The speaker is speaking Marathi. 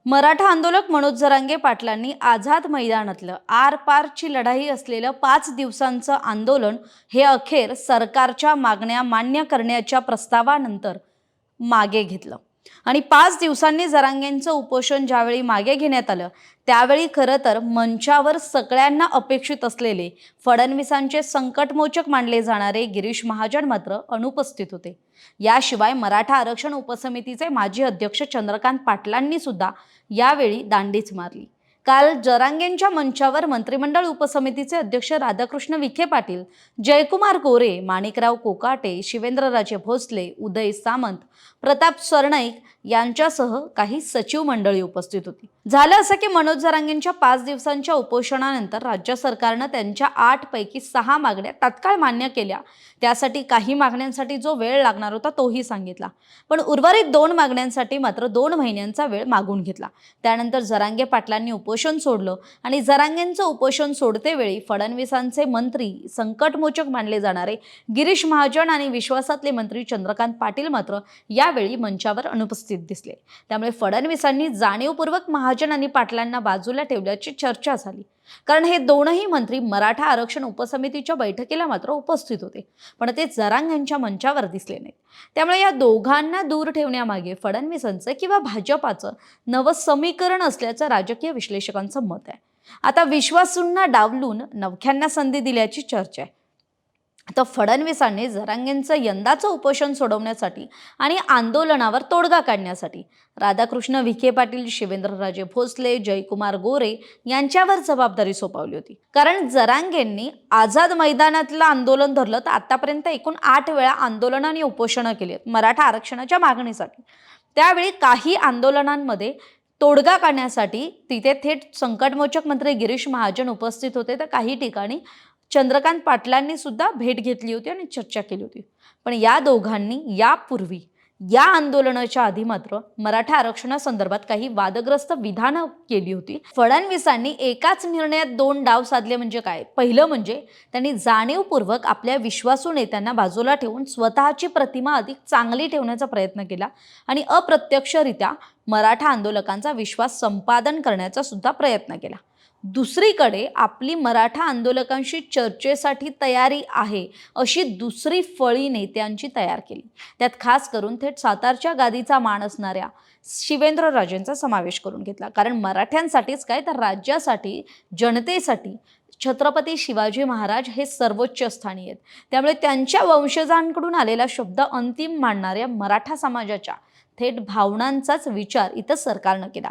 मराठा आंदोलक मनोज जरांगे पाटलांनी आझाद मैदानातलं आर-पारची लढाई असलेलं 5 दिवसांचं आंदोलन हे अखेर सरकारच्या मागण्या मान्य करण्याच्या प्रस्तावानंतर मागे घेतलं। आणि 5 दिवसांनी जरांगेंचं उपोषण ज्यावेळी मागे घेण्यात आलं त्यावेळी खरं तर मंचावर सगळ्यांना अपेक्षित असलेले फडणवीसांचे संकटमोचक मानले जाणारे गिरीश महाजन मात्र अनुपस्थित होते। याशिवाय मराठा आरक्षण उपसमितीचे माजी अध्यक्ष चंद्रकांत पाटलांनी सुद्धा यावेळी दांडीच मारली। काल जरांगेंच्या मंचावर मंत्रिमंडळ उपसमितीचे अध्यक्ष राधाकृष्ण विखे पाटील, जयकुमार गोरे, माणिकराव कोकाटे, शिवेंद्रराजे भोसले, उदय सामंत, प्रताप सरनाईक यांच्यासह काही सचिव मंडळी उपस्थित होती। झालं असं की मनोज जरांगेंच्या 5 दिवसांच्या उपोषणानंतर राज्य सरकारने त्यांच्या 8 पैकी 6 मागण्या तात्काळ मान्य केल्या। त्यासाठी काही मागण्यांसाठी जो वेळ लागणार होता तोही सांगितला, पण उर्वरित 2 मागण्यांसाठी मात्र 2 महिन्यांचा वेळ मागून घेतला। त्यानंतर जरांगे पाटलांनी उपोषण सोडलं आणि जरांगेंचं उपोषण सोडतेवेळी फडणवीसांचे मंत्री, संकटमोचक मानले जाणारे गिरीश महाजन आणि विश्वासातले मंत्री चंद्रकांत पाटील मात्र यावेळी मंचावर अनुपस्थित दिसले। त्यामुळे फडणवीसांनी जाणीवपूर्वक महाजन आणि पाटलांना बाजूला ठेवल्याची चर्चा झाली, कारण हे दोनही मंत्री मराठा आरक्षण उपसमितीच्या बैठकीला मात्र उपस्थित होते, पण ते जरांगेंच्या मंचावर दिसले नाहीत। त्यामुळे या दोघांना दूर ठेवण्यामागे फडणवीसांचं किंवा भाजपाचं नवं समीकरण असल्याचं राजकीय विश्लेषकांचं मत आहे। आता विश्वासूंना डावलून नवख्यांना संधी दिल्याची चर्चा आहे। तर फडणवीसांनी जरांगेंचं यंदाचं उपोषण सोडवण्यासाठी आणि आंदोलनावर तोडगा काढण्यासाठी राधाकृष्ण विखे पाटील, शिवेंद्रराजे भोसले, जयकुमार गोरे यांच्यावर जबाबदारी सोपवली होती। कारण जरांगेंनी आझाद मैदानातलं आंदोलन धरलं तर आतापर्यंत एकूण 8 वेळा आंदोलन आणि उपोषणं केली आहेत मराठा आरक्षणाच्या मागणीसाठी। त्यावेळी काही आंदोलनांमध्ये तोडगा काढण्यासाठी तिथे थेट संकटमोचक मंत्री गिरीश महाजन उपस्थित होते, तर काही ठिकाणी चंद्रकांत पाटलांनी सुद्धा भेट घेतली होती आणि चर्चा केली होती। पण या दोघांनी यापूर्वी या आंदोलनाच्या आधी मात्र मराठा आरक्षणासंदर्भात काही वादग्रस्त विधानं केली होती। फडणवीसांनी एकाच निर्णयात 2 डाव साधले म्हणजे काय? पहिलं म्हणजे त्यांनी जाणीवपूर्वक आपल्या विश्वासू नेत्यांना बाजूला ठेवून स्वतःची प्रतिमा अधिक चांगली ठेवण्याचा प्रयत्न केला आणि अप्रत्यक्षरित्या मराठा आंदोलकांचा विश्वास संपादन करण्याचा सुद्धा प्रयत्न केला। दुसरीकडे आपली मराठा आंदोलकांशी चर्चेसाठी तयारी आहे अशी दुसरी फळी नेत्यांची तयार केली। त्यात खास करून थेट सातारच्या गादीचा मान असणाऱ्या शिवेंद्रराजेंचा समावेश करून घेतला, कारण मराठ्यांसाठीच काय तर राज्यासाठी, जनतेसाठी छत्रपती शिवाजी महाराज हे सर्वोच्च स्थानी आहेत। त्यामुळे त्यांच्या वंशजांकडून आलेला शब्द अंतिम मानणाऱ्या मराठा समाजाच्या थेट भावनांचाच विचार इथं सरकारनं केला।